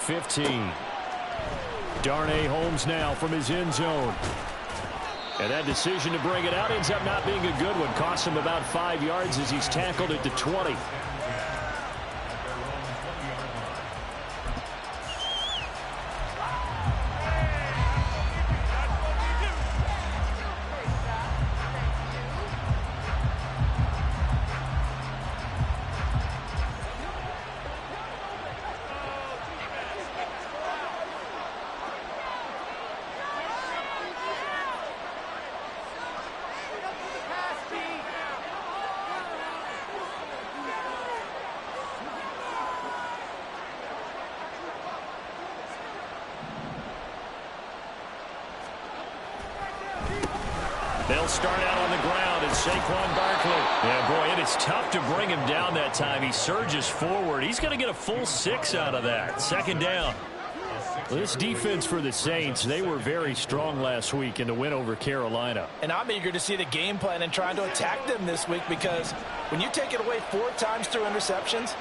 15. Darnay Holmes now from his end zone. And that decision to bring it out ends up not being a good one. Costs him about 5 yards as he's tackled at the 20. They'll start out on the ground, and Saquon Barkley. Yeah, boy, it is tough to bring him down that time. He surges forward. He's going to get a full 6 out of that. Second down. This defense for the Saints, they were very strong last week in the win over Carolina. And I'm eager to see the game plan and trying to attack them this week, because when you take it away 4 times through interceptions,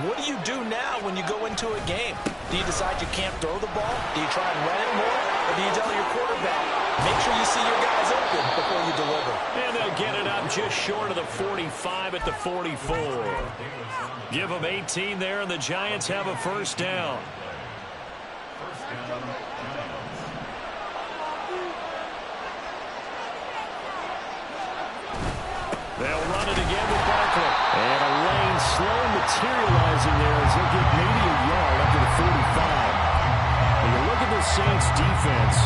what do you do now when you go into a game? Do you decide you can't throw the ball? Do you try and run it more? Or do you tell your quarterback, make sure you see your guys open before you deliver? And they'll get it up just short of the 45 at the 44. Give them 18 there, and the Giants have a first down. They'll run it again with Barkley. And a lane slow materializing there as they'll get maybe a yard up to the 45. When you look at the Saints defense,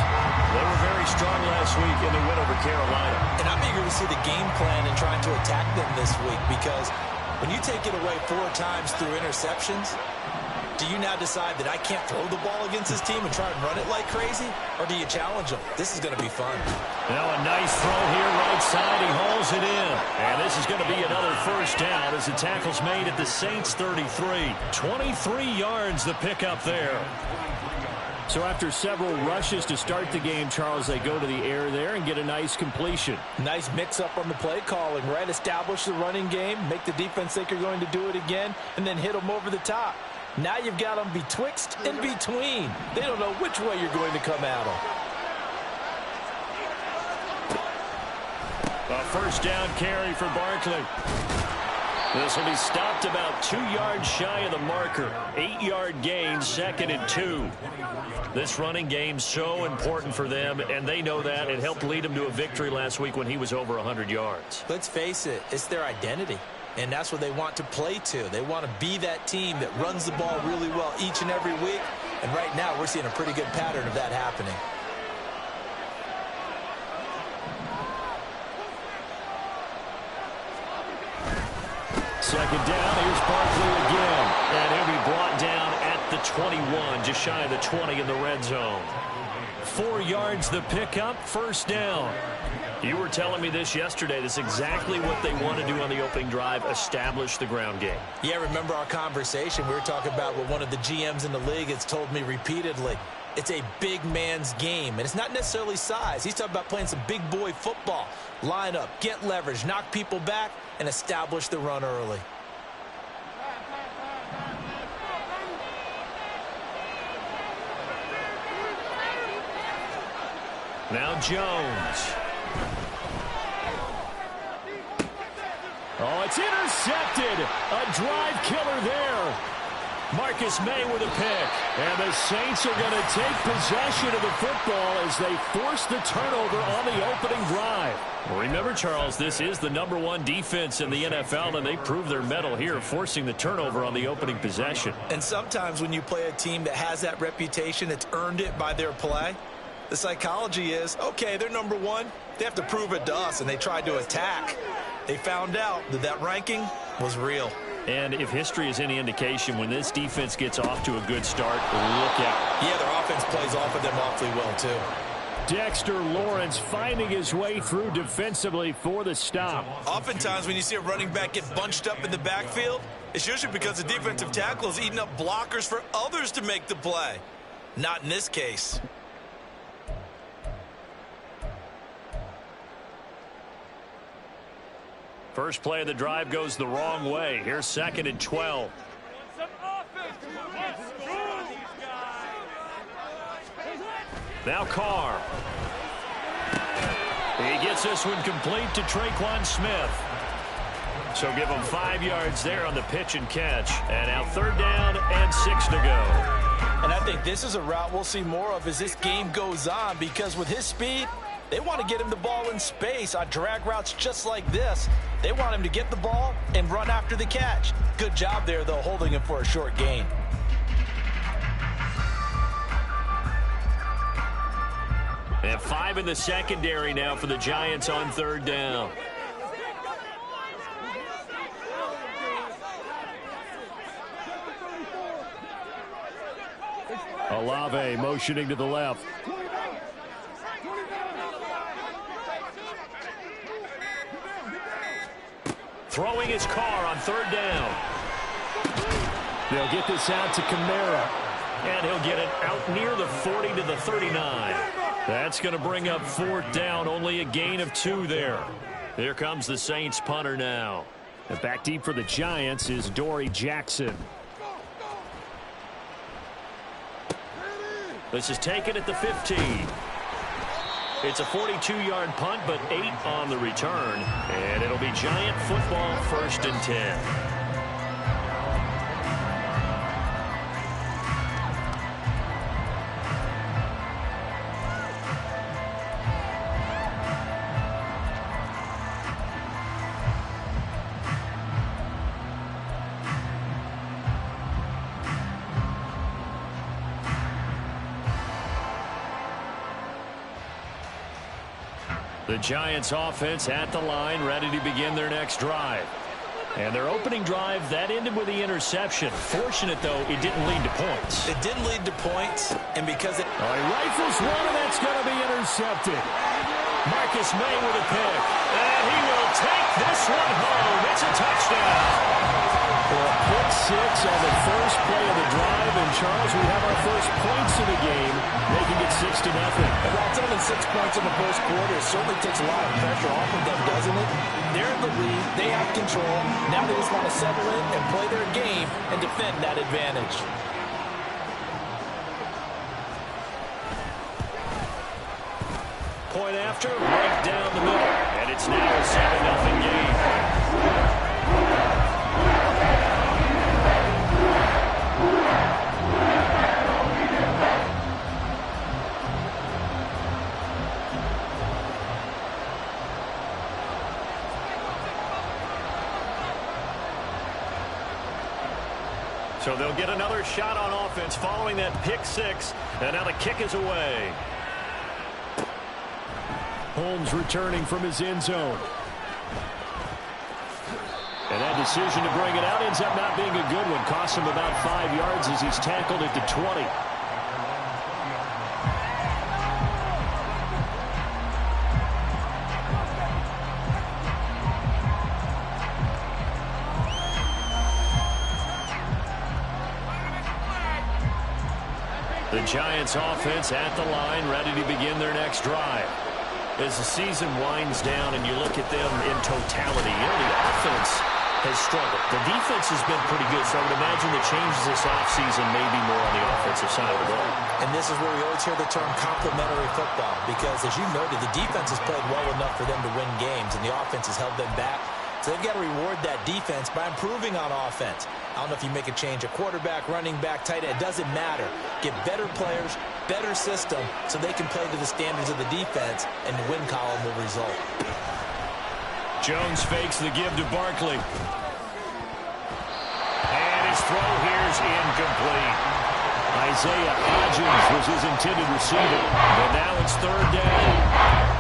they were very strong last week in the win over Carolina. And I'm eager to see the game plan and trying to attack them this week, because when you take it away 4 times through interceptions, do you now decide that I can't throw the ball against this team and try and run it like crazy? Or do you challenge them? This is going to be fun. Now a nice throw here right side. He hauls it in. And this is going to be another first down as the tackle's made at the Saints 33. 23 yards the pickup there. So after several rushes to start the game, Charles, they go to the air there and get a nice completion. Nice mix-up on the play calling, right? Establish the running game, make the defense think you're going to do it again, and then hit them over the top. Now you've got them betwixt and between. They don't know which way you're going to come at them. A first down carry for Barkley. This will be stopped about 2 yards shy of the marker. 8-yard gain, 2nd and 2. This running game so important for them, and they know that. It helped lead them to a victory last week when he was over 100 yards. Let's face it, it's their identity. And that's what they want to play to. They want to be that team that runs the ball really well each and every week. And right now, we're seeing a pretty good pattern of that happening. Second down, here's Barkley again. And he'll be brought down at the 21, just shy of the 20 in the red zone. 4 yards the pickup, first down. You were telling me this yesterday. This is exactly what they want to do on the opening drive, establish the ground game. Yeah, remember our conversation. We were talking about what one of the GMs in the league has told me repeatedly. It's a big man's game, and it's not necessarily size. He's talking about playing some big boy football. Line up, get leverage, knock people back, and establish the run early. Now Jones. Oh, it's intercepted. A drive killer there. Marcus May with a pick. And the Saints are going to take possession of the football as they force the turnover on the opening drive. Well, remember, Charles, this is the #1 defense in the NFL, and they prove their mettle here, forcing the turnover on the opening possession. And sometimes when you play a team that has that reputation, it's earned it by their play. The psychology is, okay, they're #1. They have to prove it to us, and they tried to attack. They found out that that ranking was real. And if history is any indication, when this defense gets off to a good start, look out. Yeah, their offense plays off of them awfully well, too. Dexter Lawrence finding his way through defensively for the stop. Oftentimes when you see a running back get bunched up in the backfield, it's usually because the defensive tackle is eating up blockers for others to make the play. Not in this case. First play of the drive goes the wrong way. Here's 2nd and 12. Now Carr. He gets this one complete to Traquan Smith. So give him 5 yards there on the pitch and catch. And now 3rd down and 6 to go. And I think this is a route we'll see more of as this game goes on, because with his speed, they want to get him the ball in space on drag routes just like this. They want him to get the ball and run after the catch. Good job there, though, holding him for a short gain. And 5 in the secondary now for the Giants on 3rd down. Olave motioning to the left. Throwing his Carr on 3rd down. They'll get this out to Kamara. And he'll get it out near the 40 to the 39. That's going to bring up 4th down, only a gain of 2 there. Here comes the Saints punter now. And back deep for the Giants is Dory Jackson. This is taken at the 15. It's a 42-yard punt, but 8 on the return. And it'll be Giant football, 1st and 10. The Giants offense at the line, ready to begin their next drive. And their opening drive, that ended with the interception. Fortunate, though, it didn't lead to points. It didn't lead to points, and because it... He rifles one, and that's going to be intercepted. Marcus May with a pick. And he will take this one home. It's a touchdown. For a pick 6 on the first play of the drive. And, Charles, we have our first points of the game, making it 6-0. And that's only 6 points in the first quarter. It certainly takes a lot of pressure off of them, doesn't it? They're in the lead. They have control. Now they just want to settle in and play their game and defend that advantage. Point after, right down the middle. And it's now a 7-0 game. So they'll get another shot on offense following that pick 6. And now the kick is away. Holmes returning from his end zone. And that decision to bring it out ends up not being a good one. Costs him about 5 yards as he's tackled at the 20. The Giants offense at the line, ready to begin their next drive. As the season winds down and you look at them in totality, the offense has struggled. The defense has been pretty good, so I would imagine the changes this offseason may be more on the offensive side of the ball. And this is where we always hear the term complementary football, because as you noted, the defense has played well enough for them to win games, and the offense has held them back. So they've got to reward that defense by improving on offense. I don't know if you make a change, a quarterback, running back, tight end, it doesn't matter. Get better players, better system, so they can play to the standards of the defense, and the win column will result. Jones fakes the give to Barkley. And his throw here is incomplete. Isaiah Hodgins was his intended receiver. But now it's 3rd down.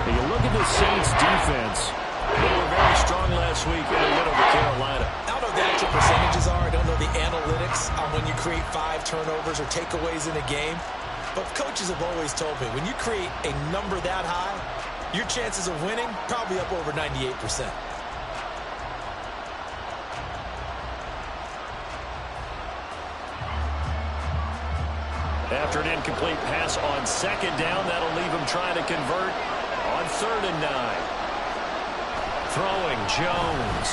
And you look at the Saints defense. They were very strong last week in a win over Carolina. I don't know what the actual percentages are. I don't know the analytics on when you create 5 turnovers or takeaways in a game. But coaches have always told me, when you create a number that high, your chances of winning probably up over 98%. After an incomplete pass on 2nd down, that'll leave him trying to convert on 3rd and 9. Throwing Jones.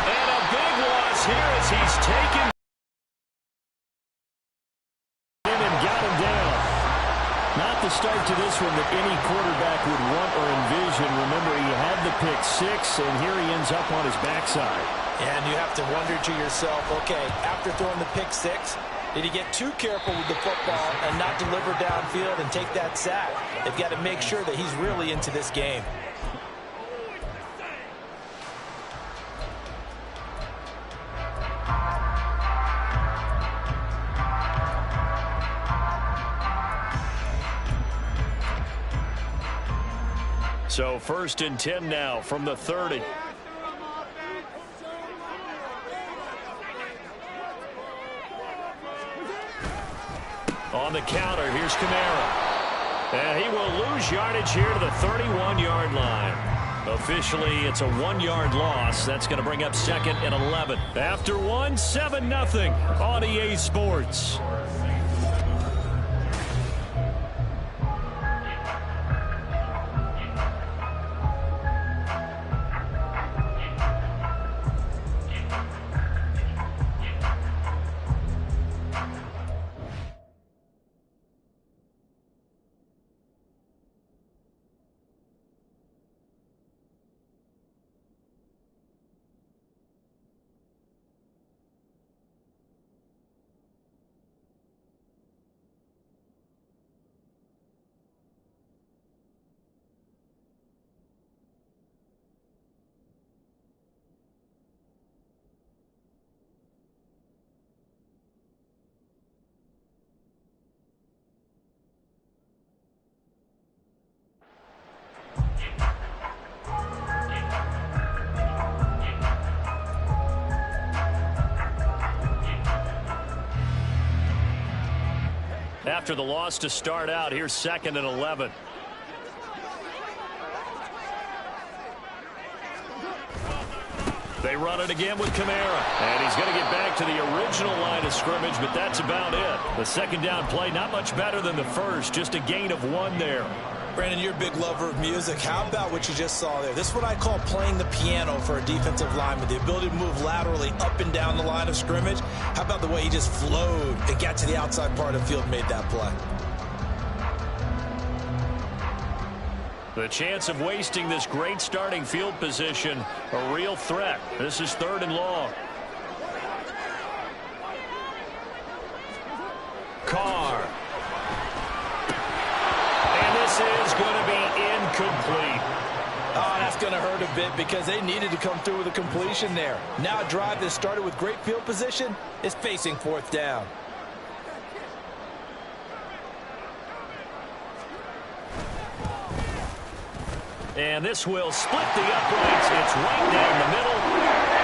And a big loss here as he's taken in and got the start to this one that any quarterback would want or envision. Remember, he had the pick six, and here he ends up on his backside. And you have to wonder to yourself, okay, after throwing the pick six, did he get too careful with the football and not deliver downfield and take that sack? They've got to make sure that he's really into this game. So 1st and 10 now from the 30. On the counter, here's Kamara. And he will lose yardage here to the 31-yard line. Officially, it's a 1-yard loss. That's going to bring up 2nd and 11. After one, 7-0 on EA Sports. After the loss to start out, here's 2nd and 11. They run it again with Kamara. And he's going to get back to the original line of scrimmage, but that's about it. The second down play, not much better than the first, just a gain of 1 there. Brandon, you're a big lover of music. How about what you just saw there? This is what I call playing the piano for a defensive lineman. The ability to move laterally up and down the line of scrimmage. How about the way he just flowed and got to the outside part of the field and made that play? The chance of wasting this great starting field position, a real threat. This is 3rd and long. Carr. And this is going to be incomplete. Oh, that's going to hurt a bit because they needed to come through with a completion there. Now a drive that started with great field position is facing 4th down. And this will split the uprights. It's right down the middle.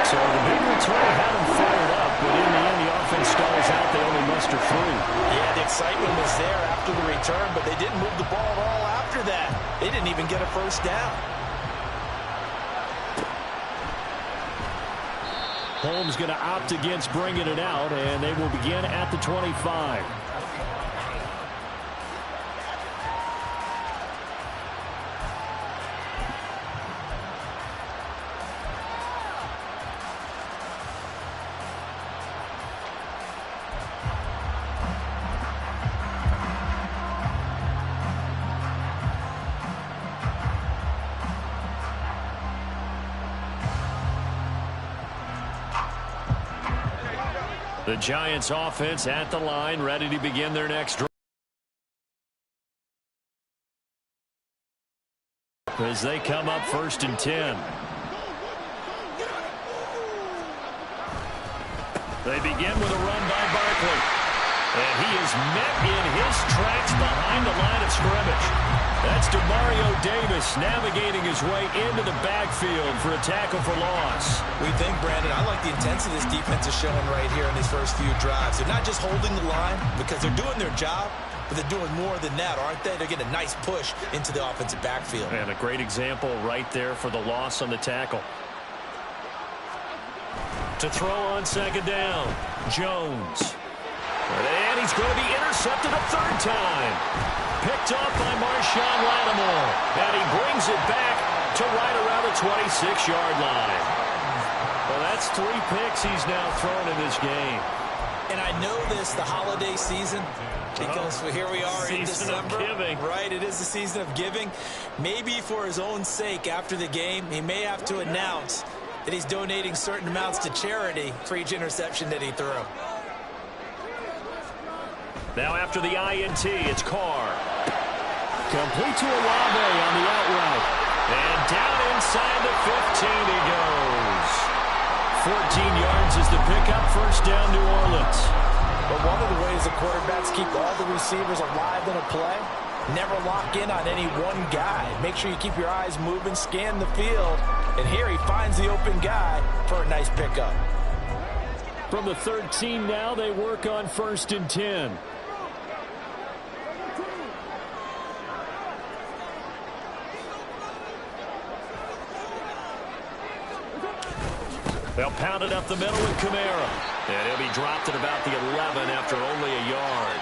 So the big return had them fired up, but in the end, the offense stalls out. They only muster 3. Yeah, the excitement was there after the return, but they didn't move the ball at all after that. They didn't even get a 1st down. Holmes going to opt against bringing it out, and they will begin at the 25. The Giants offense at the line, ready to begin their next drive. As they come up 1st and 10. They begin with a run by Barkley. And he is met in his tracks behind the line of scrimmage. That's Demario Davis navigating his way into the backfield for a tackle for loss. We think, Brandon, I like the intensity this defense is showing right here in these first few drives. They're not just holding the line because they're doing their job, but they're doing more than that, aren't they? They're getting a nice push into the offensive backfield. And a great example right there for the loss on the tackle. To throw on 2nd down, Jones. And he's going to be intercepted a 3rd time. Picked off by Marshawn Lattimore. And he brings it back to right around the 26-yard line. Well, that's 3 picks he's now thrown in this game. And I know this, the holiday season, because here we are in December. Right, it is the season of giving. Maybe for his own sake, after the game, he may have to announce that he's donating certain amounts to charity for each interception that he threw. Now after the INT, it's Carr. Complete to Olave on the out route. And down inside the 15 he goes. 14 yards is the pickup, first down New Orleans. But one of the ways the quarterbacks keep all the receivers alive in a play, never lock in on any one guy. Make sure you keep your eyes moving, scan the field. And here he finds the open guy for a nice pickup. From the 13 now, they work on 1st and 10. They'll pound it up the middle with Kamara. And he'll be dropped at about the 11 after only a yard.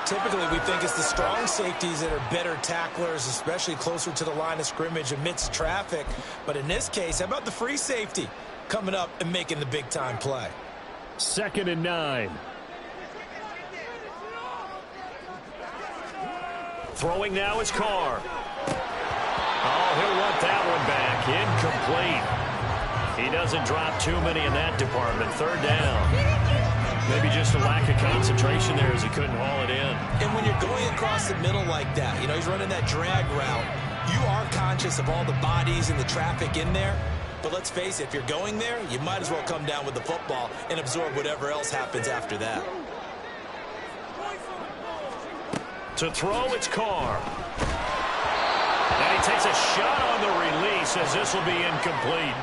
Typically, we think it's the strong safeties that are better tacklers, especially closer to the line of scrimmage amidst traffic. But in this case, how about the free safety coming up and making the big-time play? 2nd and 9. Throwing now is Carr. Oh, he'll want that one back. Incomplete. He doesn't drop too many in that department. 3rd down. Maybe just a lack of concentration there as he couldn't haul it in. And when you're going across the middle like that, you know, he's running that drag route, you are conscious of all the bodies and the traffic in there. But let's face it, if you're going there, you might as well come down with the football and absorb whatever else happens after that. To throw, it's Carr. And he takes a shot on the release as this will be incomplete.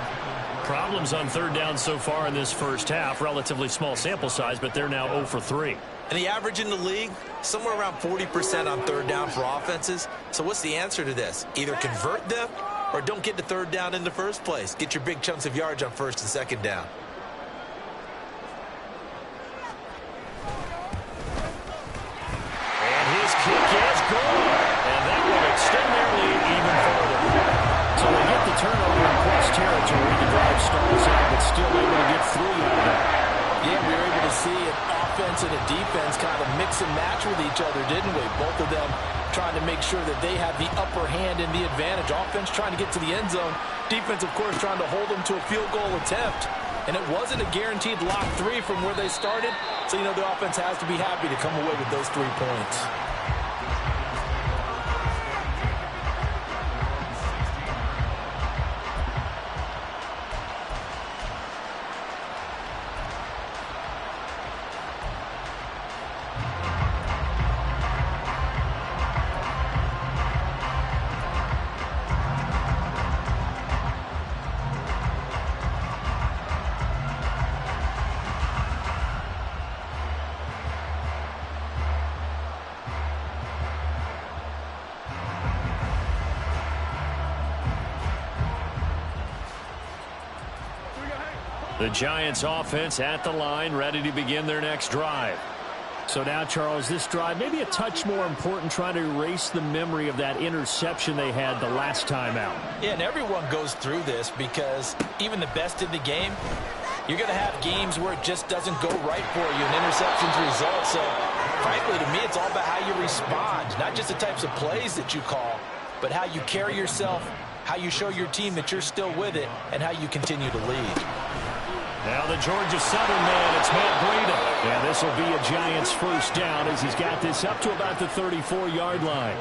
Problems on 3rd down so far in this first half. Relatively small sample size, but they're now 0 for 3. And the average in the league, somewhere around 40% on 3rd down for offenses. So what's the answer to this? Either convert them or don't get to 3rd down in the first place. Get your big chunks of yards on 1st and 2nd down. And his kick is good. And that will extend their lead even further. So they get the turnover in plus territory. The drive stalls out, but still able to get 3 out of that. Yeah, we were able to see an offense and a defense kind of mix and match with each other, didn't we? Both of them trying to make sure that they have the upper hand and the advantage. Offense trying to get to the end zone. Defense, of course, trying to hold them to a field goal attempt. And it wasn't a guaranteed lock 3 from where they started. So, you know, the offense has to be happy to come away with those 3 points. The Giants offense at the line, ready to begin their next drive. So now, Charles, this drive maybe a touch more important, trying to erase the memory of that interception they had the last time out. Yeah, and everyone goes through this because even the best in the game, you're going to have games where it just doesn't go right for you and interceptions result. So, frankly, to me, it's all about how you respond, not just the types of plays that you call, but how you carry yourself, how you show your team that you're still with it, and how you continue to lead. Now the Georgia Southern man, it's Matt Breida. And this will be a Giants first down as he's got this up to about the 34-yard line.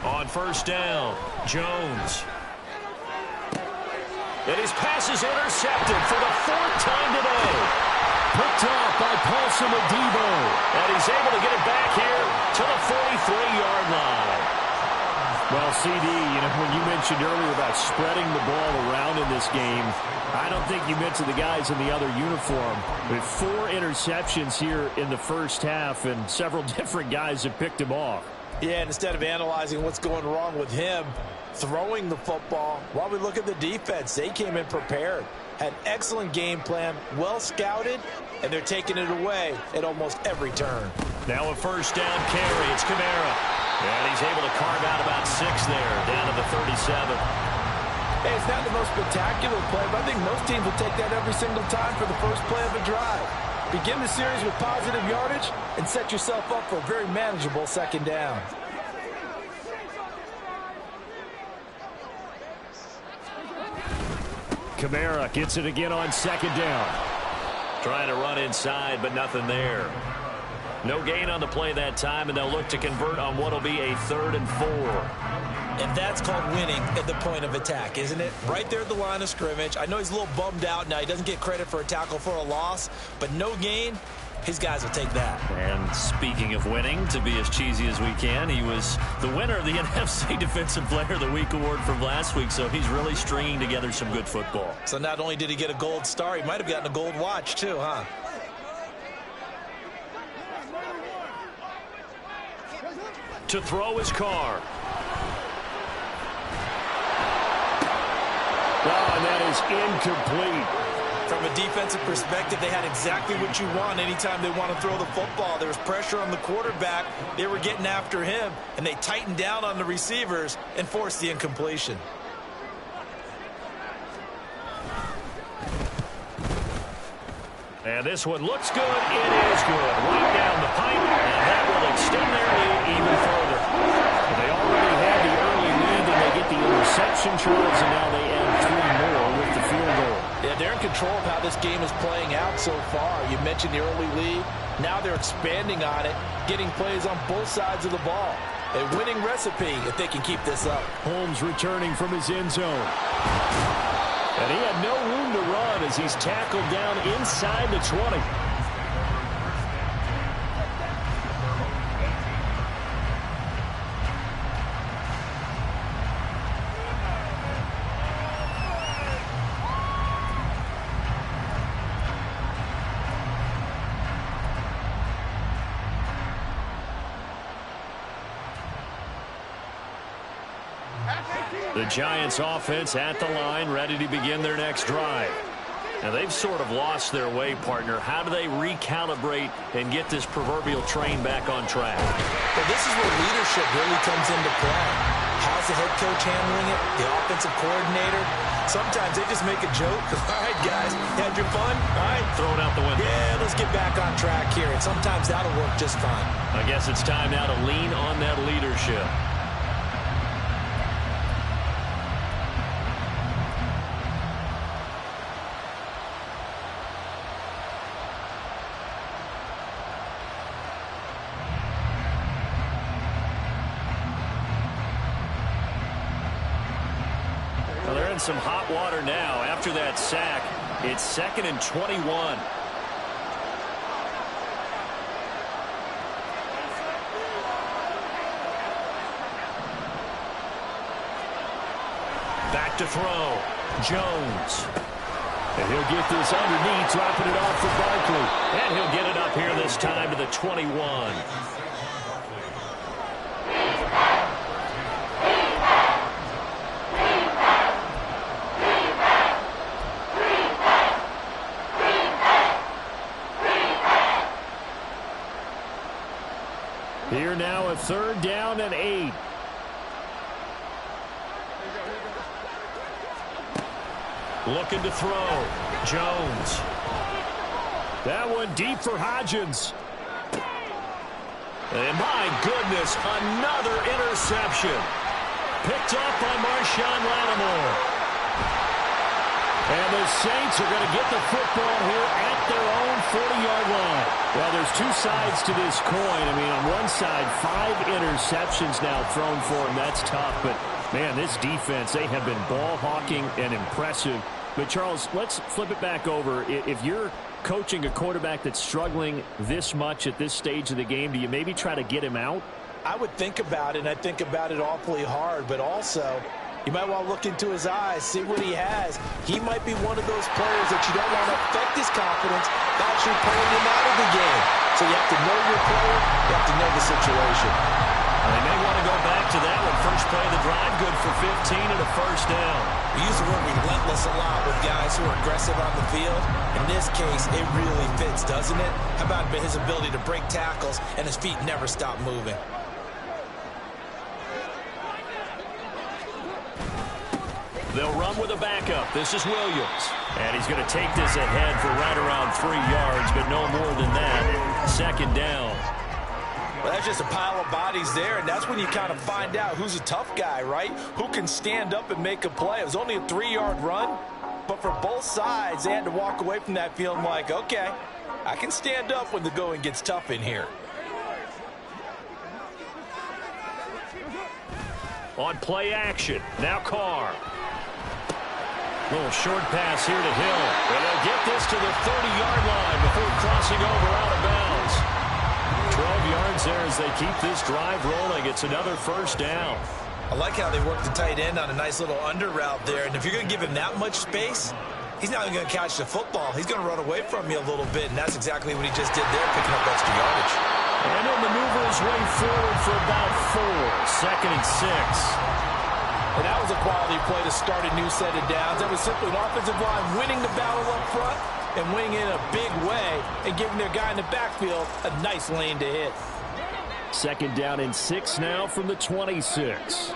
On 1st down, Jones. And his pass is intercepted for the 4th time today. Picked off by Paulson Adebo. And he's able to get it back here to the 43-yard line. Well, CD, you know, when you mentioned earlier about spreading the ball around in this game, I don't think you meant to the guys in the other uniform. With 4 interceptions here in the first half, and several different guys have picked him off. Yeah, and instead of analyzing what's going wrong with him throwing the football, while we look at the defense, they came in prepared. Had an excellent game plan, well scouted, and they're taking it away at almost every turn. Now a 1st down carry. It's Kamara. And he's able to carve out about 6 there, down to the 37. Hey, it's not the most spectacular play, but I think most teams will take that every single time for the first play of a drive. Begin the series with positive yardage and set yourself up for a very manageable second down. Kamara gets it again on second down. Trying to run inside, but nothing there. No gain on the play that time, and they'll look to convert on what will be a 3rd and 4. And that's called winning at the point of attack, isn't it? Right there at the line of scrimmage. I know he's a little bummed out now. He doesn't get credit for a tackle for a loss, but no gain, his guys will take that. And speaking of winning, to be as cheesy as we can, he was the winner of the NFC Defensive Player of the Week award from last week, so he's really stringing together some good football. So not only did he get a gold star, he might have gotten a gold watch too, huh? To throw his car. Oh, and that is incomplete. From a defensive perspective, they had exactly what you want anytime they want to throw the football. There was pressure on the quarterback. They were getting after him, and they tightened down on the receivers and forced the incompletion. And this one looks good. It is good. Right down the pipe, and that will extend their lead even further. They already had the early lead, and they get the interception, Charles, and now they add 3 more with the field goal. Yeah, they're in control of how this game is playing out so far. You mentioned the early lead. Now they're expanding on it, getting plays on both sides of the ball. A winning recipe if they can keep this up. Holmes returning from his end zone. And he had no room to run as he's tackled down inside the 20. The Giants offense at the line, ready to begin their next drive. Now, they've sort of lost their way, partner. How do they recalibrate and get this proverbial train back on track? Well, this is where leadership really comes into play. How's the head coach handling it? The offensive coordinator? Sometimes they just make a joke. All right, guys, had your fun? All right. Throw it out the window. Yeah, let's get back on track here. And sometimes that'll work just fine. I guess it's time now to lean on that leadership. Some hot water now after that sack. It's 2nd and 21. Back to throw. Jones. And he'll get this underneath, dropping it off for Barkley. And he'll get it up here this time to the 21. Here now a 3rd down and 8. Looking to throw. Jones. That one deep for Hodgins. And my goodness, another interception. Picked up by Marshawn Lattimore. And the Saints are going to get the football here at their own 40-yard line. Well, there's 2 sides to this coin. I mean, on one side, 5 interceptions now thrown for him. That's tough. But, man, this defense, they have been ball hawking and impressive. But, Charles, let's flip it back over. If you're coaching a quarterback that's struggling this much at this stage of the game, do you maybe try to get him out? I would think about it, and I think about it awfully hard, but also you might want to look into his eyes, see what he has. He might be one of those players that you don't want to affect his confidence by actually pulling him out of the game. So you have to know your player, you have to know the situation. They may want to go back to that one. First play of the drive, good for 15 and a 1st down. We use the word relentless a lot with guys who are aggressive on the field. In this case, it really fits, doesn't it? How about his ability to break tackles and his feet never stop moving? They'll run with a backup. This is Williams. And he's going to take this ahead for right around 3 yards, but no more than that. Second down. Well, that's just a pile of bodies there, and that's when you kind of find out who's a tough guy, right? Who can stand up and make a play. It was only a 3-yard run, but for both sides, they had to walk away from that feeling like, okay, I can stand up when the going gets tough in here. On play action, now Carr. Little short pass here to Hill. And they'll get this to the 30-yard line before crossing over out of bounds. 12 yards there as they keep this drive rolling. It's another first down. I like how they work the tight end on a nice little under route there. And if you're going to give him that much space, he's not even going to catch the football. He's going to run away from you a little bit, and that's exactly what he just did there, picking up extra yardage. And he'll maneuver his way forward for about 4. Second and 6. And that was a quality play to start a new set of downs. That was simply an offensive line winning the battle up front and winning in a big way and giving their guy in the backfield a nice lane to hit. Second down and 6 now from the 26.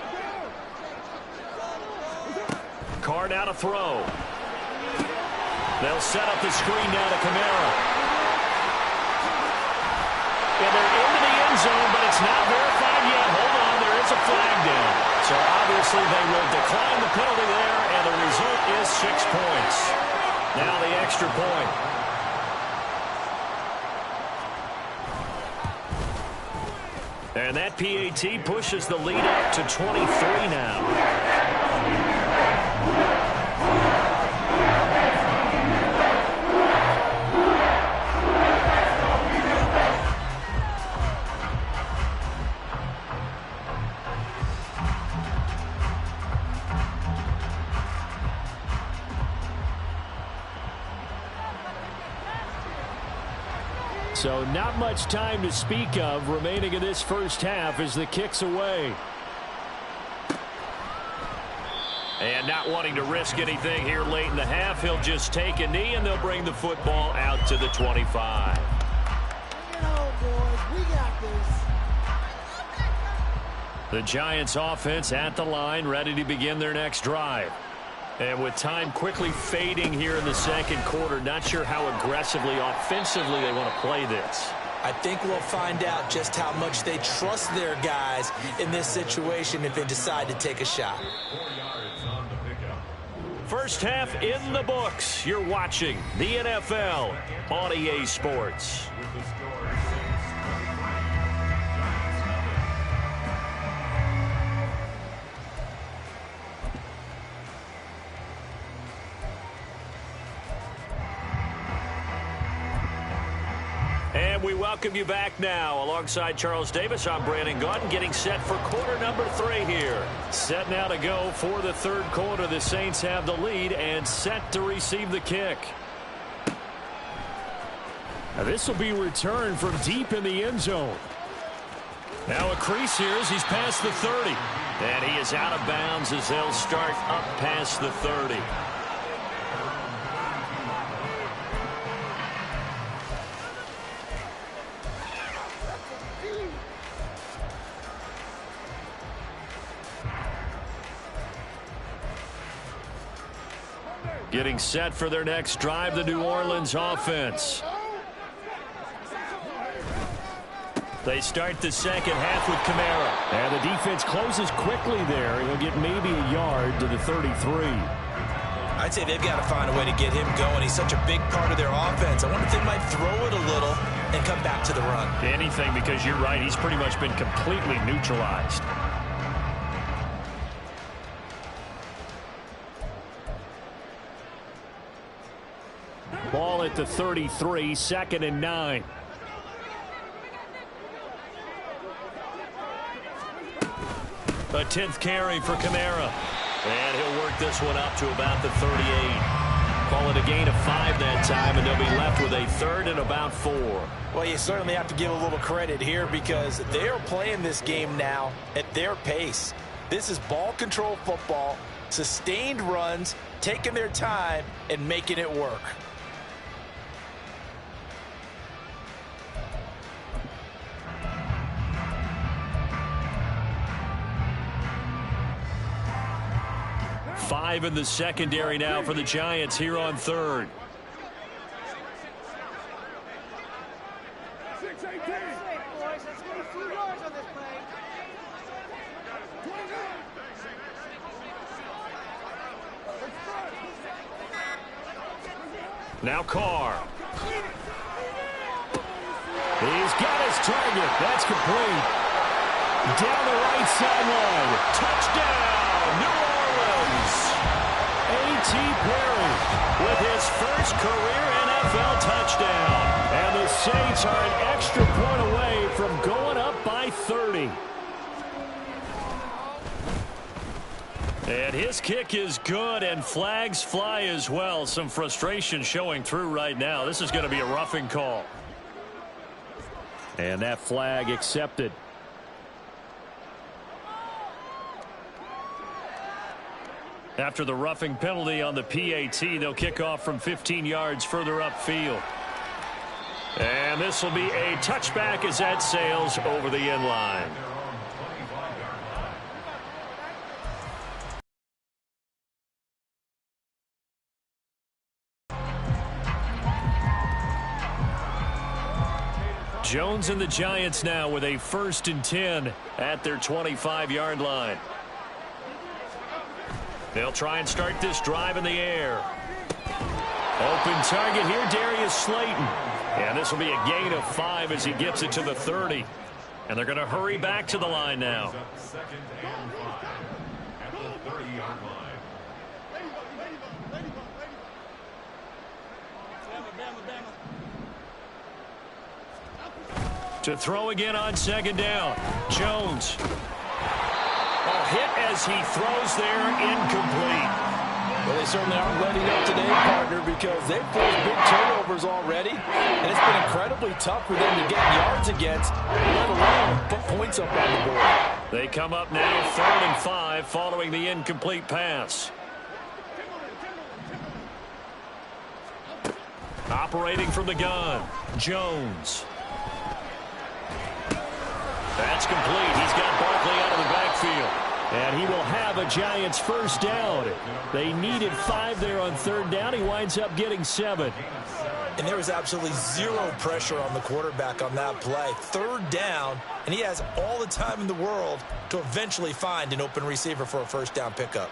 Carr out to throw. They'll set up the screen now to Kamara. And they're into the end zone, but it's not verified yet. Hold on, there is a flag down. So obviously they will decline the penalty there, and the result is 6 points. Now the extra point. And that PAT pushes the lead up to 23 now. So not much time to speak of remaining in this first half as the kick's away. And not wanting to risk anything here late in the half, he'll just take a knee and they'll bring the football out to the 25. The Giants offense at the line, ready to begin their next drive. And with time quickly fading here in the second quarter, not sure how aggressively, offensively they want to play this. I think we'll find out just how much they trust their guys in this situation if they decide to take a shot. First half in the books. You're watching the NFL on EA Sports. And we welcome you back now. Alongside Charles Davis, I'm Brandon Gaudin, getting set for quarter number 3 here. Set now to go for the third quarter. The Saints have the lead and set to receive the kick. Now this will be returned from deep in the end zone. Now a crease here as he's past the 30. And he is out of bounds as they'll start up past the 30. Getting set for their next drive, the New Orleans offense. They start the second half with Kamara. And the defense closes quickly there. He'll get maybe a yard to the 33. I'd say they've got to find a way to get him going. He's such a big part of their offense. I wonder if they might throw it a little and come back to the run. Anything, because you're right. He's pretty much been completely neutralized. Ball at the 33, 2nd and 9. A 10th carry for Kamara. And he'll work this one up to about the 38. Call it a gain of 5 that time, and they'll be left with a 3rd and about 4. Well, you certainly have to give a little credit here because they are playing this game now at their pace. This is ball control football, sustained runs, taking their time, and making it work. 5 in the secondary now for the Giants here on third. Now Carr. He's got his target. That's complete. Down the right sideline. Touchdown, New Orleans. A.T. Perry with his first career NFL touchdown. And the Saints are an extra point away from going up by 30. And his kick is good, and flags fly as well. Some frustration showing through right now. This is going to be a roughing call. And that flag accepted. After the roughing penalty on the PAT, they'll kick off from 15 yards further upfield. And this will be a touchback as that sails over the end line. Jones and the Giants now with a 1st and 10 at their 25-yard line. They'll try and start this drive in the air. Open target here, Darius Slayton. And this will be a gain of 5 as he gets it to the 30. And they're going to hurry back to the line now. To throw again on 2nd down. Jones. A hit as he throws there, incomplete. Well, they certainly aren't letting up today, partner, because they've forced big turnovers already, and it's been incredibly tough for them to get yards against, let alone put points up on the board. They come up now 3rd and 5 following the incomplete pass. Operating from the gun, Jones. That's complete. He's got Barkley out of the backfield. And he will have a Giants 1st down. They needed 5 there on 3rd down. He winds up getting 7. And there was absolutely zero pressure on the quarterback on that play. 3rd down, and he has all the time in the world to eventually find an open receiver for a 1st down pickup.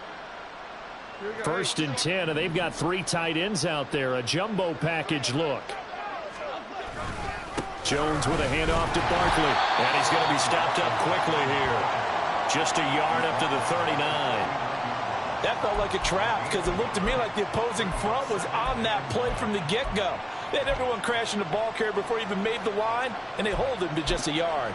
1st and 10, and they've got 3 tight ends out there. A jumbo package look. Jones with a handoff to Barkley. And he's going to be stopped up quickly here. Just a yard up to the 39. That felt like a trap because it looked to me like the opposing front was on that play from the get-go. They had everyone crashing the ball carrier before he even made the line, and they hold him to just a yard.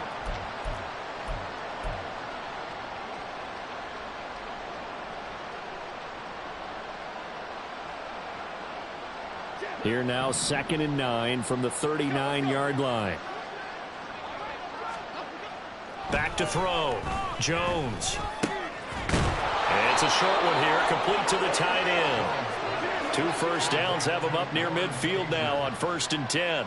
Here now 2nd and 9 from the 39-yard line. Back to throw. Jones. And it's a short one here, complete to the tight end. 2 1st downs have him up near midfield now on 1st and 10.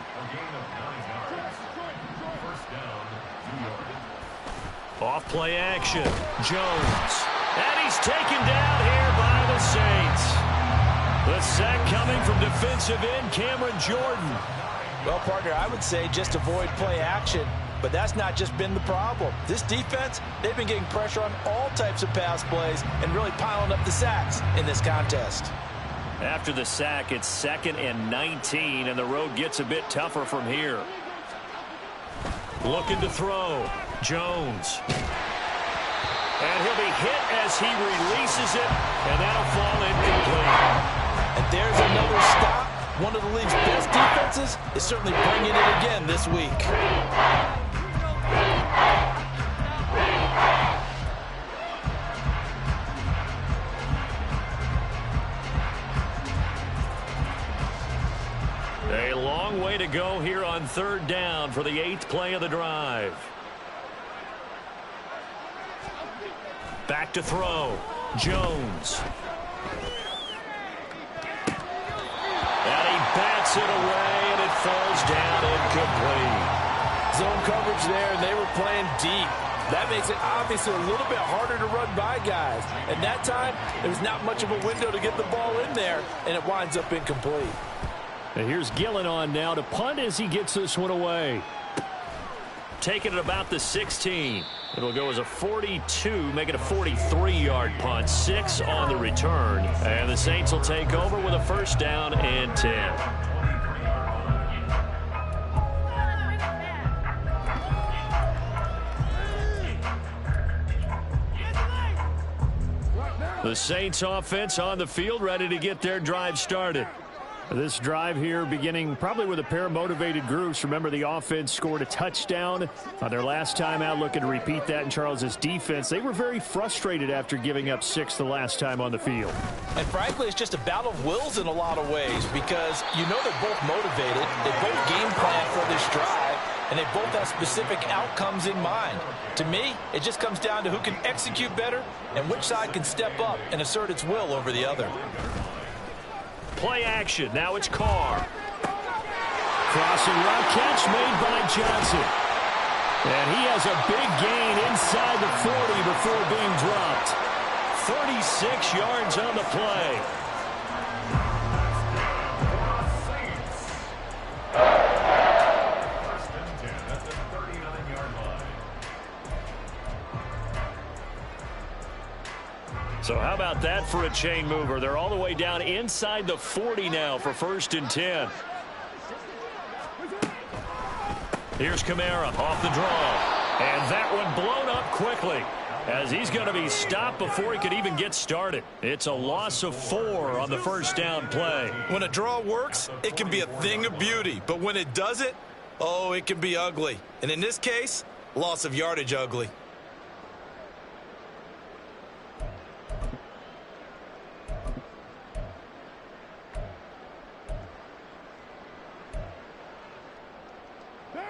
Off play action. Jones. And he's taken down here by the Saints. The sack coming from defensive end Cameron Jordan. Well, partner, I would say just avoid play action, but that's not just been the problem. This defense, they've been getting pressure on all types of pass plays and really piling up the sacks in this contest. After the sack, it's 2nd and 19, and the road gets a bit tougher from here. Looking to throw. Jones. And he'll be hit as he releases it, and that'll fall incomplete. And there's another stop. One of the league's best defenses is certainly bringing it again this week. A long way to go here on 3rd down for the 8th play of the drive. Back to throw. Jones. And he bats it away, and it falls down incomplete. Zone coverage there, and they were playing deep. That makes it obviously a little bit harder to run by guys. And that time, there's not much of a window to get the ball in there, and it winds up incomplete. And here's Gillen on now to punt as he gets this one away. Taking it about the 16. It'll go as a 42, make it a 43-yard punt. 6 on the return. And the Saints will take over with a first down and 10. The Saints offense on the field, ready to get their drive started. This drive here beginning probably with a pair of motivated groups. Remember, the offense scored a touchdown on their last time out, looking to repeat that in Charles's defense. They were very frustrated after giving up 6 the last time on the field. And frankly, it's just a battle of wills in a lot of ways because you know they're both motivated. They both game plan for this drive, and they both have specific outcomes in mind. To me, it just comes down to who can execute better and which side can step up and assert its will over the other. Play action. Now it's Carr. Crossing route catch made by Johnson. And he has a big gain inside the 40 before being dropped. 36 yards on the play. So how about that for a chain mover? They're all the way down inside the 40 now for 1st and 10. Here's Kamara off the draw. And that one blown up quickly as he's going to be stopped before he could even get started. It's a loss of 4 on the first down play. When a draw works, it can be a thing of beauty. But when it doesn't, oh, it can be ugly. And in this case, loss of yardage ugly.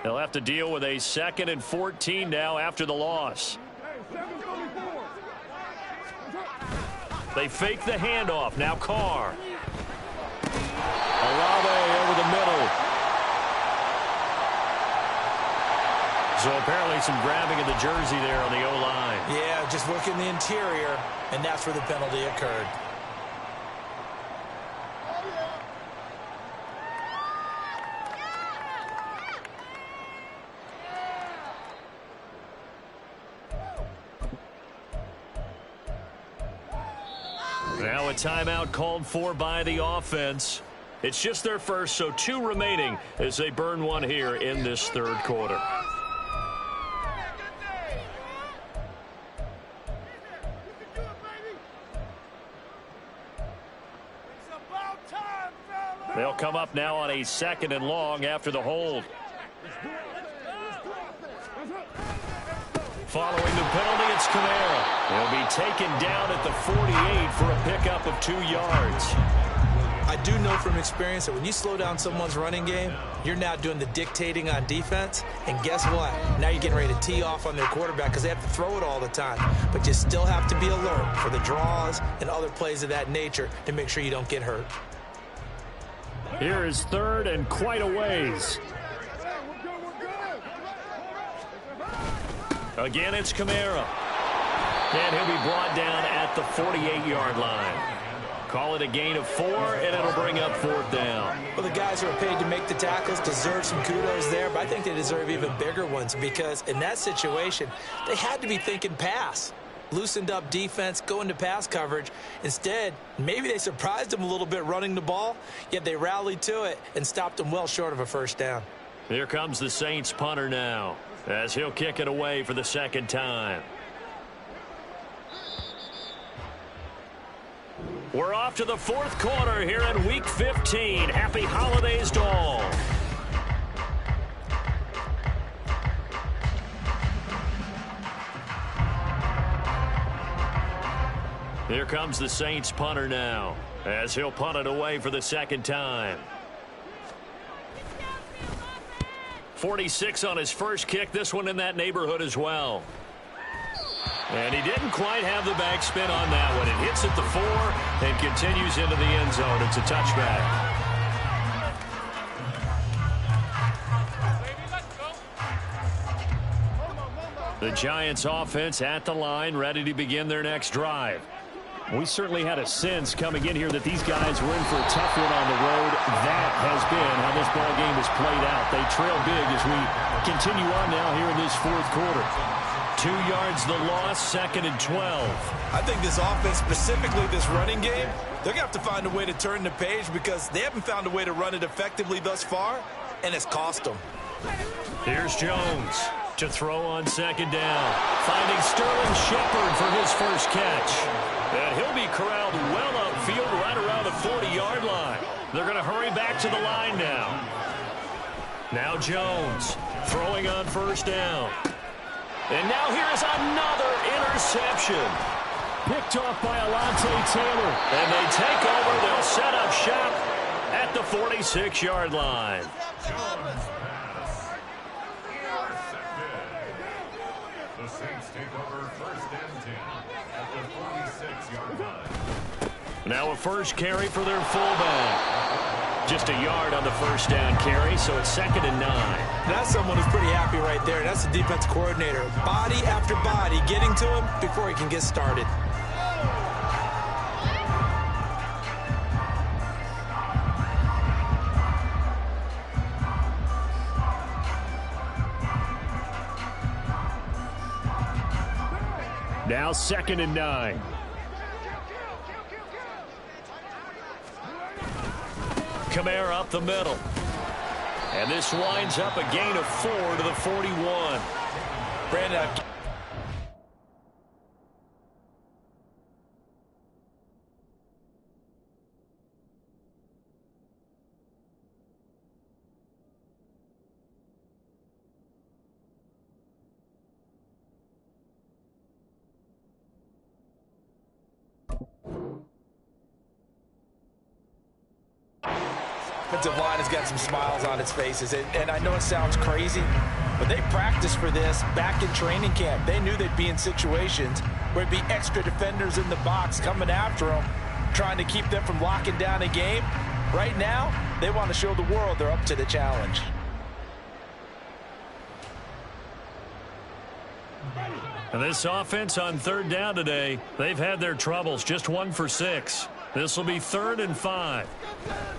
They'll have to deal with a 2nd and 14 now after the loss. They fake the handoff. Now Carr. Olave over the middle. So apparently some grabbing of the jersey there on the O-line. Yeah, just working the interior, and that's where the penalty occurred. Now a timeout called for by the offense. It's just their first, so 2 remaining as they burn one here in this 3rd quarter. They'll come up now on a 2nd and long after the hold. Following the penalty, it's Kamara. He'll be taken down at the 48 for a pickup of 2 yards. I do know from experience that when you slow down someone's running game, you're now doing the dictating on defense. And guess what? Now you're getting ready to tee off on their quarterback because they have to throw it all the time. But you still have to be alert for the draws and other plays of that nature to make sure you don't get hurt. Here is 3rd and quite a ways. Again, it's Kamara. And he'll be brought down at the 48-yard line. Call it a gain of 4, and it'll bring up 4th down. Well, the guys who are paid to make the tackles deserve some kudos there, but I think they deserve even bigger ones because in that situation, they had to be thinking pass. Loosened up defense, go into pass coverage. Instead, maybe they surprised them a little bit running the ball, yet they rallied to it and stopped them well short of a first down. Here comes the Saints punter now as he'll kick it away for the 2nd time. We're off to the 4th quarter here in Week 15. Happy holidays to all. Here comes the Saints punter now as he'll punt it away for the 2nd time. 46 on his first kick. This one in that neighborhood as well. And he didn't quite have the backspin on that one. It hits at the 4 and continues into the end zone. It's a touchback. The Giants offense at the line, ready to begin their next drive. We certainly had a sense coming in here that these guys were in for a tough one on the road. That has been how this ball game has played out. They trail big as we continue on now here in this fourth quarter. 2 yards the loss, 2nd and 12. I think this offense, specifically this running game, they're going to have to find a way to turn the page because they haven't found a way to run it effectively thus far, and it's cost them. Here's Jones to throw on 2nd down. Finding Sterling Shepard for his first catch. And he'll be corralled well upfield right around the 40-yard line. They're going to hurry back to the line now. Now Jones throwing on 1st down. And now here is another interception. Picked off by Alontae Taylor. And they take over. They'll set up shop at the 46-yard line. The Saints take over 1st and 10 at the 46-yard line. Now a first carry for their fullback. Just a yard on the 1st down carry, so it's 2nd and 9. That's someone who's pretty happy right there. That's the defense coordinator. Body after body getting to him before he can get started. Now 2nd and 9. Kamara up the middle. And this winds up a gain of 4 to the 41. Brandon, offensive line has got some smiles on its faces, and I know it sounds crazy, but they practiced for this back in training camp. They knew they'd be in situations where it'd be extra defenders in the box coming after them, trying to keep them from locking down a game. Right now, they want to show the world they're up to the challenge. And this offense on 3rd down today, they've had their troubles. Just 1 for 6. This will be 3rd and 5.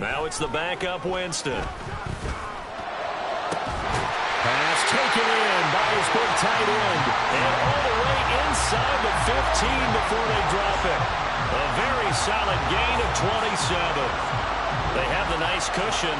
Now it's the backup Winston. Pass taken in by his big tight end. And all the way inside the 15 before they drop it. A very solid gain of 27. They have the nice cushion.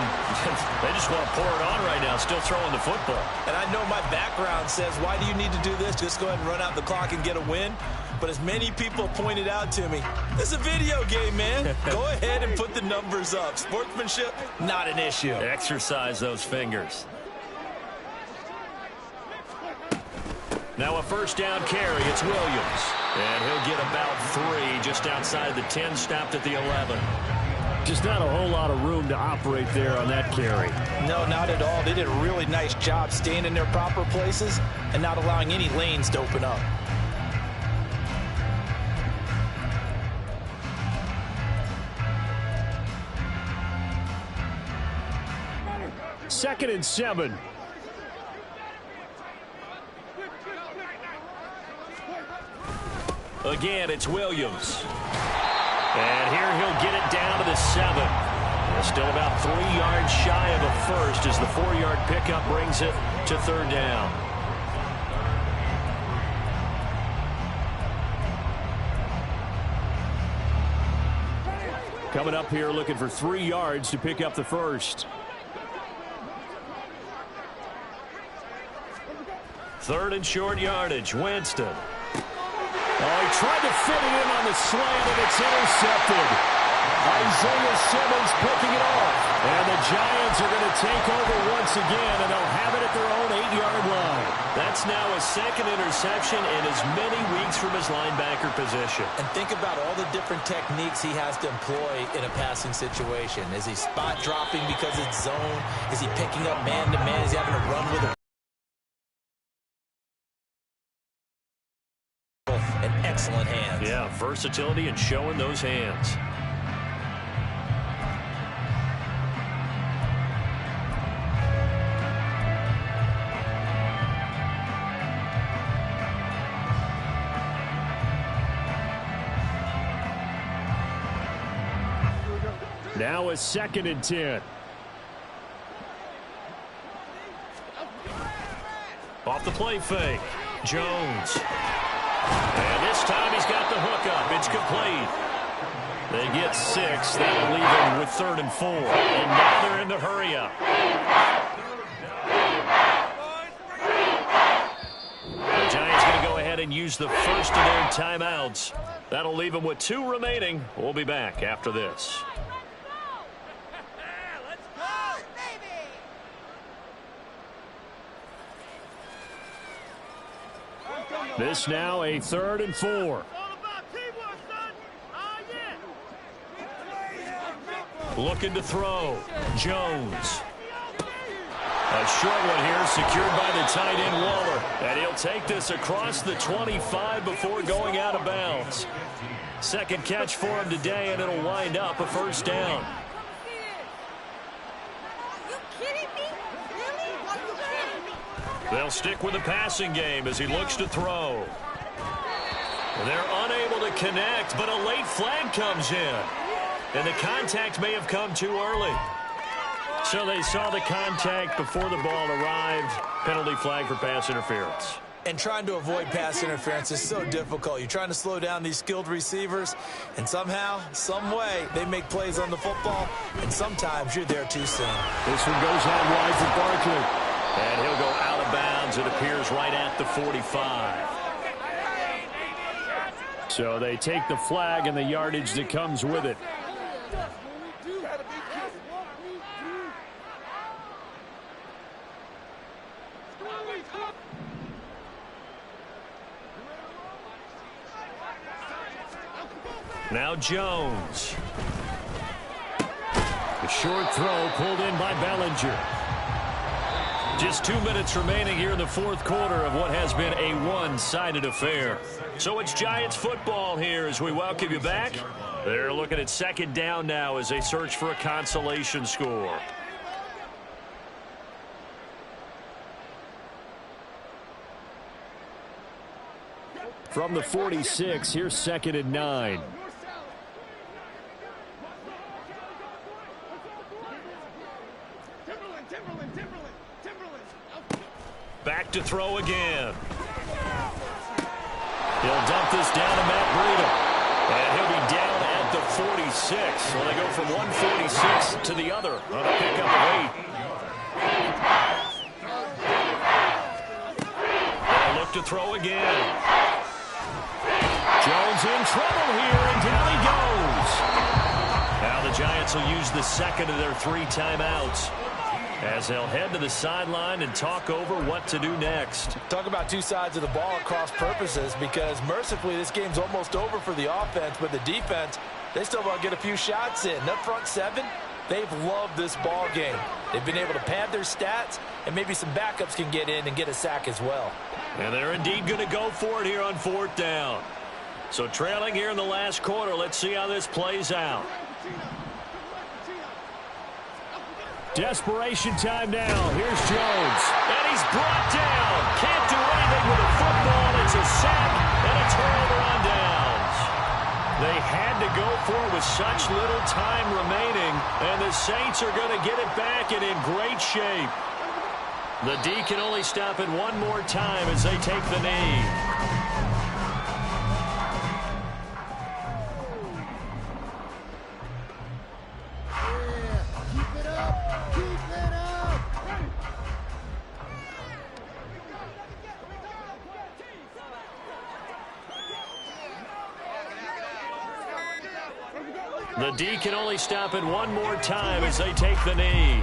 They just want to pour it on right now, still throwing the football. And I know my background says, why do you need to do this? Just go ahead and run out the clock and get a win. But as many people pointed out to me, this is a video game, man. Go ahead and put the numbers up. Sportsmanship, not an issue. Exercise those fingers. Now a 1st down carry. It's Williams. And he'll get about 3 just outside the 10, stopped at the 11. Just not a whole lot of room to operate there on that carry. No, not at all. They did a really nice job staying in their proper places and not allowing any lanes to open up. Second and 7. Again, it's Williams. And here he'll get it down to the 7. Still about 3 yards shy of a first as the 4-yard pickup brings it to 3rd down. Coming up here looking for 3 yards to pick up the first. 3rd and short yardage. Winston. Oh, he tried to fit it in on the slant, and it's intercepted. Isaiah Simmons picking it off. And the Giants are going to take over once again, and they'll have it at their own 8-yard line. That's now a 2nd interception in as many weeks from his linebacker position. And think about all the different techniques he has to employ in a passing situation. Is he spot dropping because it's zone? Is he picking up man-to-man? Is he having to run with a excellent hands? Yeah, versatility and showing those hands. Now a 2nd and 10. Off the play fake. Jones. And this time he's got the hook up. It's complete. They get 6. That'll leave them with 3rd and 4. And now they're in the hurry up. The Giants going to go ahead and use the first of their timeouts. That'll leave them with 2 remaining. We'll be back after this. This now a 3rd and 4. Looking to throw. Jones. A short one here, secured by the tight end Waller. And he'll take this across the 25 before going out of bounds. 2nd catch for him today, and it'll wind up a 1st down. They'll stick with the passing game as he looks to throw. They're unable to connect, but a late flag comes in. And the contact may have come too early. So they saw the contact before the ball arrived. Penalty flag for pass interference. And trying to avoid pass interference is so difficult. You're trying to slow down these skilled receivers, and somehow, some way, they make plays on the football, and sometimes you're there too soon. This one goes out wide for Barkley. And he'll go out of bounds, it appears, right at the 45. So they take the flag and the yardage that comes with it. Now Jones. The short throw pulled in by Bellinger. Just 2 minutes remaining here in the 4th quarter of what has been a one-sided affair. So it's Giants football here as we welcome you back. They're looking at 2nd down now as they search for a consolation score. From the 46, here's 2nd and 9. Back to throw again. He'll dump this down to Matt Breida. And he'll be down at the 46. So they go from 146 to the other on a pickup of 8. They'll look to throw again. Jones in trouble here, and down he goes. Now the Giants will use the 2nd of their 3 timeouts as they'll head to the sideline and talk over what to do next. Talk about 2 sides of the ball at cross purposes, because mercifully this game's almost over for the offense, but the defense, they still want to get a few shots in. That front 7, they've loved this ball game. They've been able to pad their stats, and maybe some backups can get in and get a sack as well. And they're indeed going to go for it here on 4th down. So trailing here in the last quarter, let's see how this plays out. Desperation time now. Here's Jones. And he's brought down. Can't do anything with a football. It's a sack and a turnover on downs. They had to go for it with such little time remaining, and the Saints are going to get it back and in great shape. The D can only stop it one more time as they take the knee. The D can only stop it one more time as they take the knee.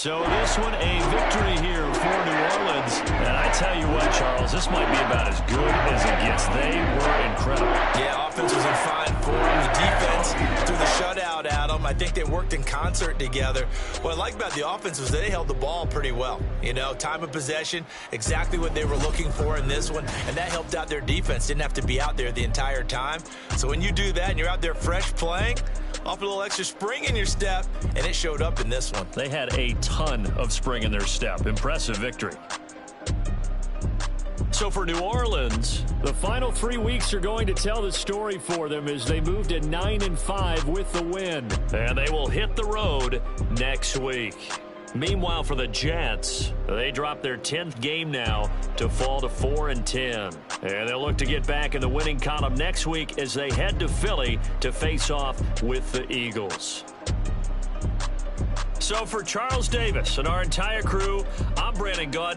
So this one, a victory here for New Orleans. And I tell you what, Charles, this might be about as good as it gets. They were incredible. Yeah, offense was in fine form. The defense threw the shutout at them. I think they worked in concert together. What I like about the offense was they held the ball pretty well. You know, time of possession, exactly what they were looking for in this one, and that helped out their defense. Didn't have to be out there the entire time. So when you do that and you're out there fresh playing, off a little extra spring in your step, and it showed up in this one. They had a ton of spring in their step. Impressive victory. So for New Orleans, the final 3 weeks are going to tell the story for them as they move to 9-5 with the win. And they will hit the road next week. Meanwhile, for the Jets, they drop their 10th game now to fall to 4-10. And they'll look to get back in the winning column next week as they head to Philly to face off with the Eagles. So for Charles Davis and our entire crew, I'm Brandon Gaudin.